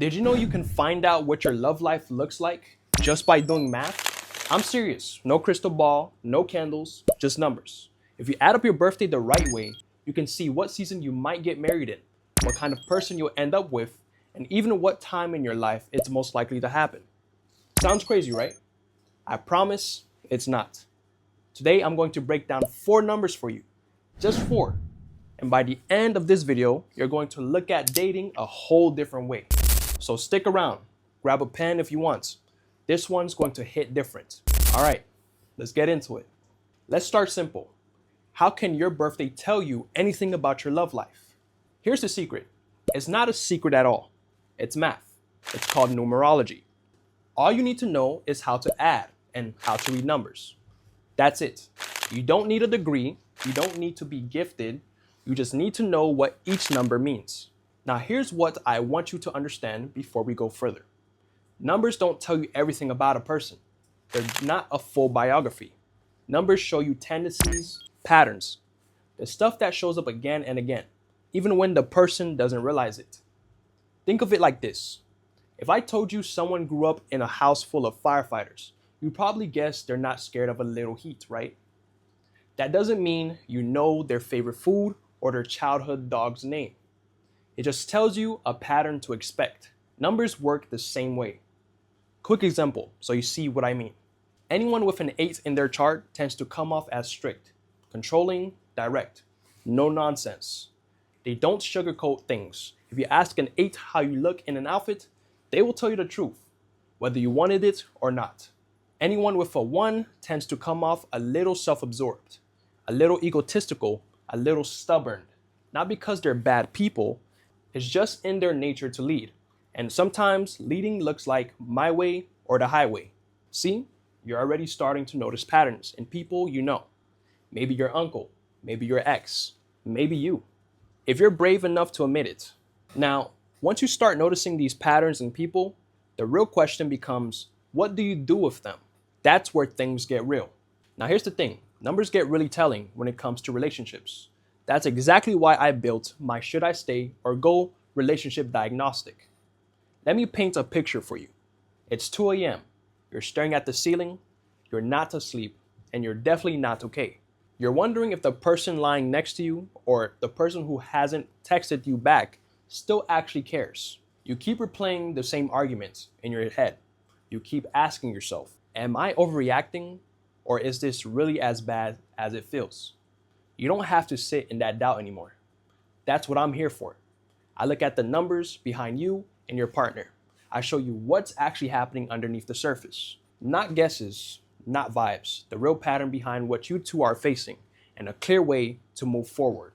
Did you know you can find out what your love life looks like just by doing math? I'm serious. No crystal ball, no candles, just numbers. If you add up your birthday the right way, you can see what season you might get married in, what kind of person you'll end up with, and even what time in your life it's most likely to happen. Sounds crazy, right? I promise it's not. Today I'm going to break down 4 numbers for you, just 4. And by the end of this video, you're going to look at dating a whole different way. So stick around, grab a pen if you want. This one's going to hit different. All right, let's get into it. Let's start simple. How can your birthday tell you anything about your love life? Here's the secret. It's not a secret at all. It's math. It's called numerology. All you need to know is how to add and how to read numbers. That's it. You don't need a degree. You don't need to be gifted. You just need to know what each number means. Now, here's what I want you to understand before we go further. Numbers don't tell you everything about a person. They're not a full biography. Numbers show you tendencies, patterns, the stuff that shows up again and again, even when the person doesn't realize it. Think of it like this. If I told you someone grew up in a house full of firefighters, you'd probably guess they're not scared of a little heat, right? That doesn't mean you know their favorite food or their childhood dog's name. It just tells you a pattern to expect. Numbers work the same way. Quick example, so you see what I mean. Anyone with an 8 in their chart tends to come off as strict, controlling, direct, no nonsense. They don't sugarcoat things. If you ask an 8 how you look in an outfit, they will tell you the truth, whether you wanted it or not. Anyone with a 1 tends to come off a little self-absorbed, a little egotistical, a little stubborn. Not because they're bad people, it's just in their nature to lead. And sometimes leading looks like my way or the highway. See, you're already starting to notice patterns in people you know. Maybe your uncle, maybe your ex, maybe you, if you're brave enough to admit it. Now, once you start noticing these patterns in people, the real question becomes, what do you do with them? That's where things get real. Now, here's the thing. Numbers get really telling when it comes to relationships. That's exactly why I built my Should I Stay or Go relationship diagnostic. Let me paint a picture for you. It's 2 a.m. You're staring at the ceiling, you're not asleep, and you're definitely not okay. You're wondering if the person lying next to you or the person who hasn't texted you back still actually cares. You keep replaying the same arguments in your head. You keep asking yourself, am I overreacting, or is this really as bad as it feels? You don't have to sit in that doubt anymore. That's what I'm here for. I look at the numbers behind you and your partner. I show you what's actually happening underneath the surface. Not guesses, not vibes. The real pattern behind what you two are facing and a clear way to move forward.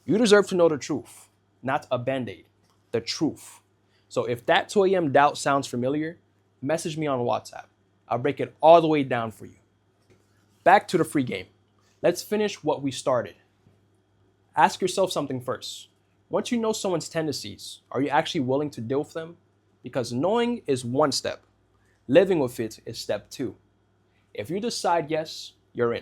You deserve to know the truth, not a band-aid. The truth. So if that 2 a.m. doubt sounds familiar, message me on WhatsApp. I'll break it all the way down for you. Back to the free game. Let's finish what we started. Ask yourself something first. Once you know someone's tendencies, are you actually willing to deal with them? Because knowing is one step. Living with it is step 2. If you decide yes, you're in.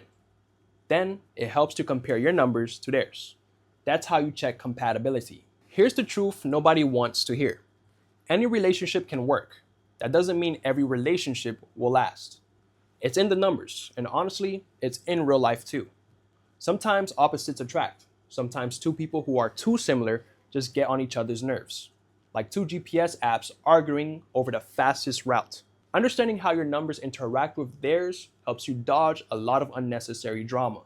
Then it helps to compare your numbers to theirs. That's how you check compatibility. Here's the truth nobody wants to hear. Any relationship can work. That doesn't mean every relationship will last. It's in the numbers, and honestly, it's in real life too. Sometimes opposites attract. Sometimes 2 people who are too similar just get on each other's nerves. Like 2 GPS apps arguing over the fastest route. Understanding how your numbers interact with theirs helps you dodge a lot of unnecessary drama.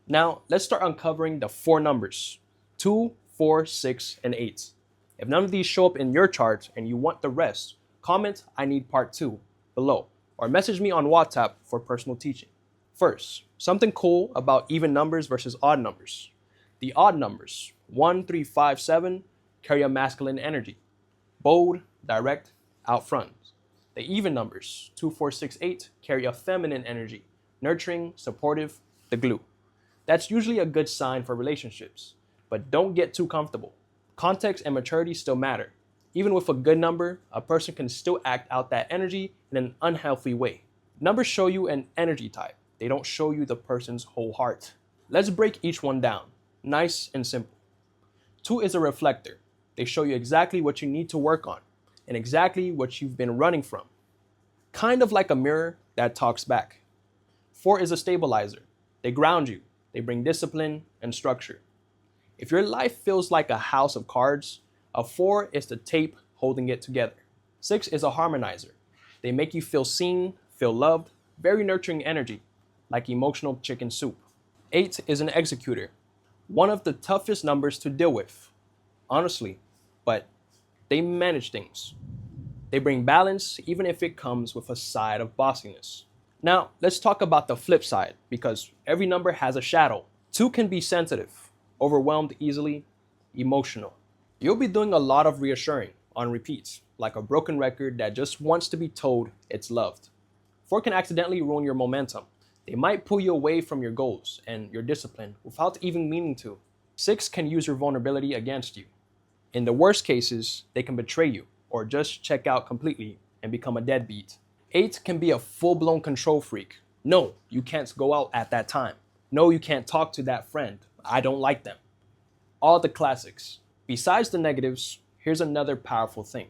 Now, let's start uncovering the 4 numbers. 2, 4, 6, and 8. If none of these show up in your chart and you want the rest, comment "I need part 2" below, or message me on WhatsApp for personal teaching. First, something cool about even numbers versus odd numbers. The odd numbers, 1, 3, 5, 7, carry a masculine energy. Bold, direct, out front. The even numbers, 2, 4, 6, 8, carry a feminine energy. Nurturing, supportive, the glue. That's usually a good sign for relationships. But don't get too comfortable. Context and maturity still matter. Even with a good number, a person can still act out that energy in an unhealthy way. Numbers show you an energy type. They don't show you the person's whole heart. Let's break each one down. Nice and simple. 2 is a reflector. They show you exactly what you need to work on. and exactly what you've been running from. Kind of like a mirror that talks back. 4 is a stabilizer. They ground you, they bring discipline and structure. If your life feels like a house of cards, a 4 is the tape holding it together. 6 is a harmonizer. They make you feel seen, feel loved, very nurturing energy, like emotional chicken soup. 8 is an executor, one of the toughest numbers to deal with, honestly, but they manage things. They bring balance even if it comes with a side of bossiness. Now, let's talk about the flip side because every number has a shadow. 2 can be sensitive, overwhelmed easily, emotional. You'll be doing a lot of reassuring on repeats, like a broken record that just wants to be told it's loved. 4 can accidentally ruin your momentum. They might pull you away from your goals and your discipline without even meaning to. 6 can use your vulnerability against you. In the worst cases, they can betray you or just check out completely and become a deadbeat. 8 can be a full-blown control freak. No, you can't go out at that time. No, you can't talk to that friend. I don't like them. All the classics. Besides the negatives, here's another powerful thing.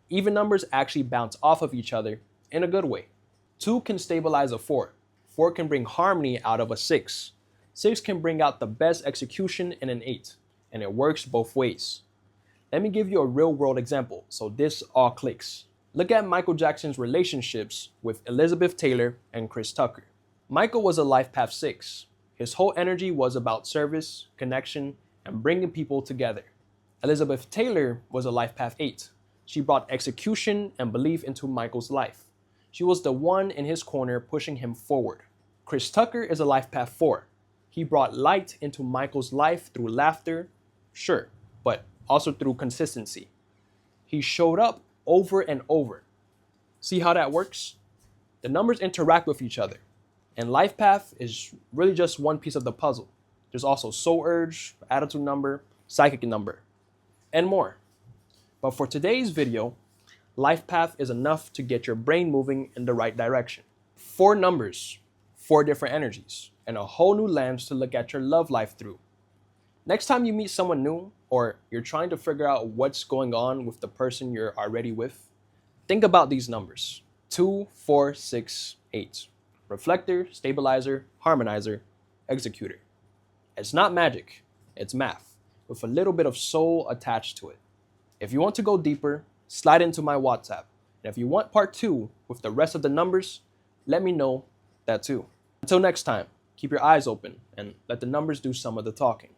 Even numbers actually bounce off of each other in a good way. 2 can stabilize a 4. 4 can bring harmony out of a 6. 6 can bring out the best execution in an 8, and it works both ways. Let me give you a real-world example so this all clicks. Look at Michael Jackson's relationships with Elizabeth Taylor and Chris Tucker. Michael was a life path 6. His whole energy was about service, connection, and bringing people together. Elizabeth Taylor was a life path 8. She brought execution and belief into Michael's life. She was the one in his corner pushing him forward. Chris Tucker is a life path 4. He brought light into Michael's life through laughter, sure, but also through consistency. He showed up over and over. See how that works? The numbers interact with each other, and life path is really just one piece of the puzzle. There's also soul urge, attitude number, psychic number, and more. But for today's video, life path is enough to get your brain moving in the right direction. 4 numbers, 4 different energies, and a whole new lens to look at your love life through. Next time you meet someone new, or you're trying to figure out what's going on with the person you're already with, think about these numbers. 2, 4, 6, 8. Reflector, stabilizer, harmonizer, executor. It's not magic, it's math, with a little bit of soul attached to it. If you want to go deeper, slide into my WhatsApp. And if you want part 2 with the rest of the numbers, let me know that too. Until next time, keep your eyes open and let the numbers do some of the talking.